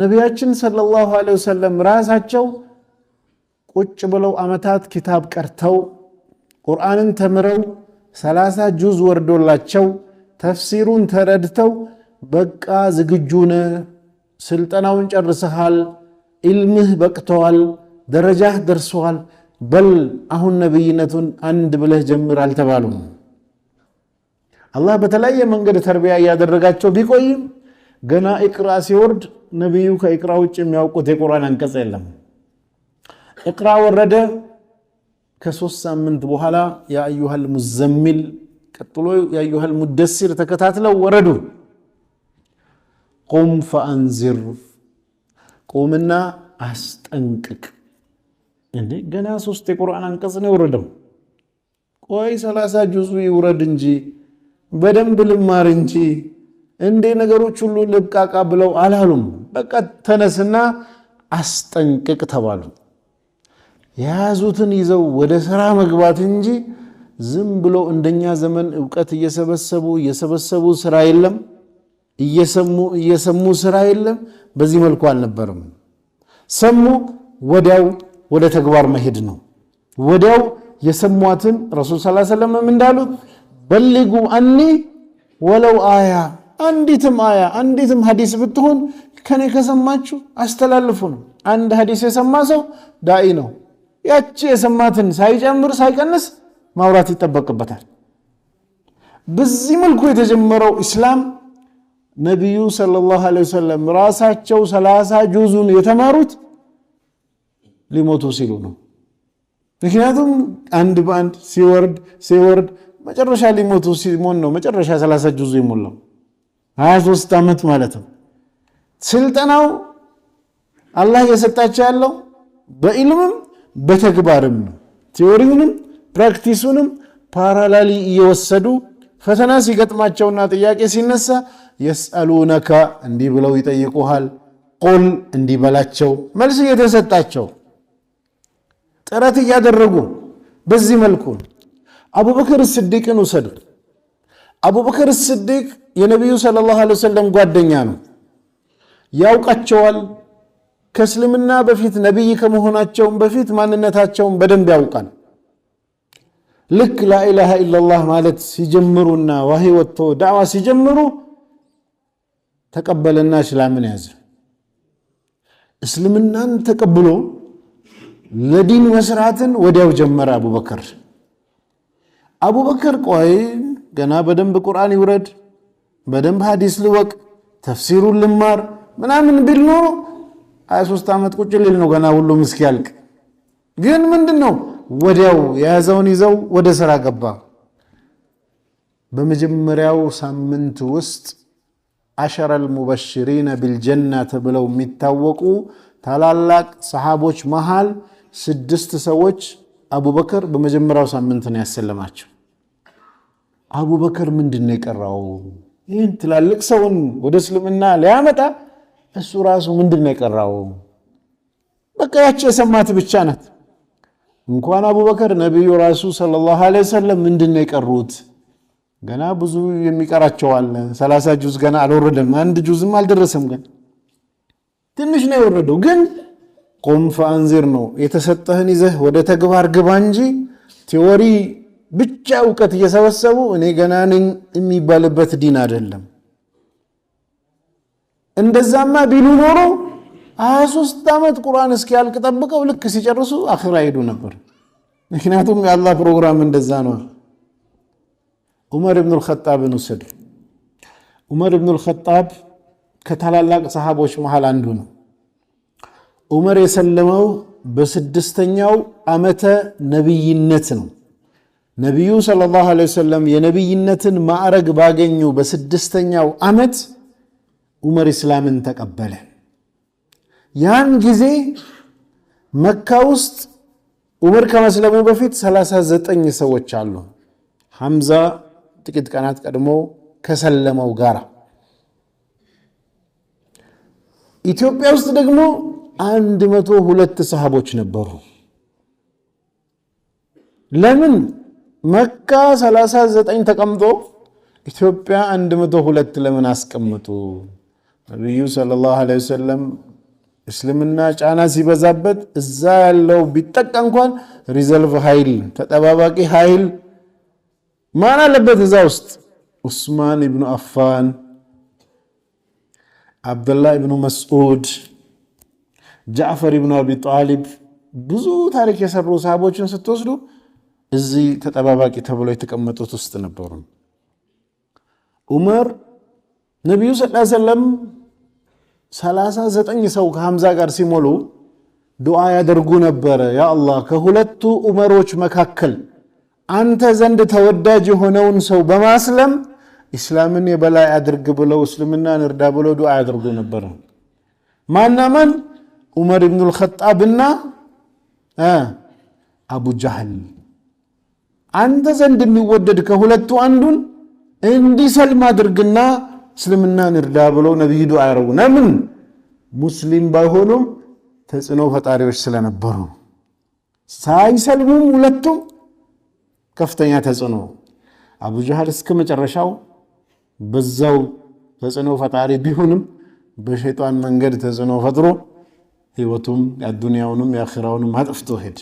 ነቢያችን ሰለላሁ ዐለይሂ ወሰለም ራሳቸው ቁጭ ብለው አመታት ኪታብ ቀርተው ቁርአንን ተምረው 30 ጁዝ ወርዶላቸው ተፍሲሩን ተረድተው በቃ ዝግጁነ ስልጠናውን ጨርሰሃል ኢልምህ በቅተዋል ደረጃህ ደርሷል በል አሁን ነብይነቱን አንድ ብለህ ጀምር አልተባሉም። አላህ በተለያየ መንገድ ተርቢያ ያደረጋቸው ቢቆይም ገና ኢቅራ ሲወርድ ነብዩ ከኢቅራ ውጭ የሚያውቁት የቁርአን አንቀጽ የለም። ኢቅራ ወረደ ከ3 ሳምንት በኋላ ያ አዩሃል ሙዘሚል ቀጥሎ ያ አዩሃል ሙደሲር ተከታትለው ወረዱ። ቁም ፈአንዚር ቁምና አስጠንቅቅ። እንዴ ገና 3 የቁርአን አንቀጽ ነው ወረደው። ቆይ 30 ጁዙ ይውረድ እንጂ በደንብ ልማር እንጂ እንዴ ነገሮች ሁሉ ልብቃቃ ብለው አላሉም። በቃ ተነስና አስጠንቅቅ ተባሉ። የያዙትን ይዘው ወደ ሥራ መግባት እንጂ ዝም ብሎ እንደኛ ዘመን ዕውቀት እየሰበሰቡ ሥራ የለም፣ እየሰሙ ሥራ የለም። በዚህ መልኩ አልነበረም። ሰሙ ወዲያው ወደ ተግባር መሄድ ነው። ወዲያው የሰሟትን ረሱል ሰለላሁ ዐለይሂ ወሰለም እንዳሉት በልጉ አኒ ወለው አያ አንዲትም አያ አንዲትም ሐዲስ ብትሆን ከኔ ከሰማችሁ አስተላልፉ ነው። አንድ ሐዲስ የሰማ ሰው ዳኢ ነው። ያቺ የሰማትን ሳይጨምር ሳይቀንስ ማውራት ይጠበቅበታል። በዚህ መልኩ የተጀመረው እስላም ነብዩ ሰለላሁ ዐለይሂ ወሰለም ራሳቸው 30 ጁዙን የተማሩት ሊሞቱ ሲሉ ነው። ምክንያቱም አንድ ባንድ ሲወርድ መጨረሻ ሊሞቱ ሲሞን ነው መጨረሻ 30 ጁዙ ይሞላው 23 ዓመት ማለት ነው። ስልጠናው አላህ የሰጣቸው ያለው በኢልምም በተግባርም ነው። ቲዮሪውንም ፕራክቲሱንም ፓራላሊ እየወሰዱ ፈተና ሲገጥማቸውና ጥያቄ ሲነሳ يسألونك እንዲህ ብለው ይጠይቁሃል ቁል እንዲህ በላቸው መልስ እየተሰጣቸው ጥረት እያደረጉ በዚህ መልኩ አቡበክር ስዲቅን ወሰዱ። አቡበክር ስዲቅ የነብዩ ሰለላሁ ዐለይሂ ወሰለም ጓደኛ ነው። ያውቃቸዋል። ከእስልምና በፊት ነብይ ከመሆናቸው በፊት ማንነታቸውን በደንብ ያውቃል። ልክ ላኢላሃ ኢላላህ ማለት ሲጀምሩና ወህይ ወጥቶ ዳዕዋ ሲጀምሩ ተቀበለና እስላምን ያዘ። እስልምናን ተቀብሎ ለዲን መስራትን ወዲያው ጀመረ አቡበክር ቆይ ገና በደንብ ቁርአን ይውረድ በደንብ ሐዲስ ልወቅ ተፍሲሩን ልማር ምናምን ቢል ኖሮ 23 ዓመት ቁጭ ሊል ነው ገና ሁሉም እስኪያልቅ። ግን ምንድነው ወዲያው የያዘውን ይዘው ወደ ሥራ ገባ። በመጀመሪያው ሳምንት ውስጥ 10 المبشرين بالجنة ተብለው የሚታወቁ ታላላቅ ሰሃቦች መሃል 6 ሰዎች አቡበክር በመጀመሪያው ሳምንት ነው ያሰለማቸው። አቡበክር ምንድነው የቀራው? ይህን ትላልቅ ሰውን ወደ እስልምና ሊያመጣ እሱ ራሱ ምንድነው የቀራው? በቃ ያቺ የሰማት ብቻ ናት። እንኳን አቡበክር ነብዩ ራሱ ሰለላሁ ዐለይሂ ወሰለም ምንድነው የቀሩት? ገና ብዙ የሚቀራቸው አለ። 30 ጁዝ ገና አልወረደም። አንድ ጁዝም አልደረሰም። ገና ትንሽ ነው የወረደው። ግን ቁም ፈአንዚር ነው የተሰጠህን ይዘህ ወደ ተግባር ግባ እንጂ ቲዮሪ ብቻ ዕውቀት እየሰበሰቡ እኔ ገና ነኝ የሚባልበት ዲን አይደለም። እንደዛማ ቢሉ ኖሮ 23 ዓመት ቁርአን እስኪያልቅ ጠብቀው ልክ ሲጨርሱ አኺራ ሄዱ ነበር። ምክንያቱም የአላህ ፕሮግራም እንደዛ ነው። ዑመር ኢብኑ አልኸጣብን ወሰዱ። ዑመር ኢብኑ አልኸጣብ ከታላላቅ ሰሃቦች መሃል አንዱ ነው። ዑመር የሰለመው በ6ኛው ዓመተ ነብይነት ነው። ነብዩ ሰለላሁ ዐለይሂ ወሰለም የነብይነትን ማዕረግ ባገኙ በ6ኛው ዓመት ዑመር እስላምን ተቀበለ። ያን ጊዜ መካ ውስጥ ዑመር ከመስለሙ በፊት 39 ሰዎች አሉ። ሐምዛ ጥቂት ቀናት ቀድሞ ከሰለመው ጋራ። ኢትዮጵያ ውስጥ ደግሞ 102 ሰሃቦች ነበሩ። ለምን መካ 39 ተቀምጦ ኢትዮጵያ 102 ለምን አስቀምጡ? ነብዩ ሰለላሁ ዐለይሂ ወሰለም እስልምና ጫና ሲበዛበት እዛ ያለው ቢጠቃ እንኳን ሪዘርቭ ኃይል ተጠባባቂ ኃይል ማን አለበት እዛ ውስጥ ዑስማን ኢብኑ አፋን አብዱላህ ኢብኑ መስዑድ ጃዕፈር ኢብኑ አቢ ጣሊብ ብዙ ታሪክ የሰሩ ሰሃቦችን ስትወስዱ እዚህ ተጠባባቂ ተብሎ የተቀመጡት ውስጥ ነበሩ ዑመር ነብዩ ሰለላሁ ዐለይሂ ወሰለም 39 ሰው ከሐምዛ ጋር ሲሞሉ ዱዓ ያደርጉ ነበር ያ አላህ ከሁለቱ ዑመሮች መካከል አንተ ዘንድ ተወዳጅ የሆነውን ሰው በማስለም እስላምን የበላይ አድርግ ብለው እስልምናን እርዳ ብለው ዱዓ ያደርጉ ነበር ማናመን ዑመር ኢብኑ አልኸጣብና አቡ ጀህል አንተ ዘንድ የሚወደድ ከሁለቱ አንዱን እንዲሰልም አድርግና እስልምናን እርዳ ብለው ነብዩ ዱዓ ያደርጉ ለምን ሙስሊም ባይሆኑም ተጽዕኖ ፈጣሪዎች ስለነበሩ ሳይሰልሙም ሁለቱም ከፍተኛ ተጽዕኖ አቡ ጀህል እስከ መጨረሻው በዛው ተጽዕኖ ፈጣሪ ቢሆንም በሸይጣን መንገድ ተጽዕኖ ፈጥሮ ህይወቱም የዱንያውንም የአኺራውንም አጥፍቶ ሄደ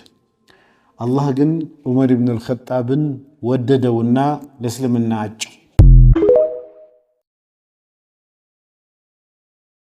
አላህ ግን ዑመር ኢብኑ አልኸጣብን ወደደውና ለእስልምና አጫ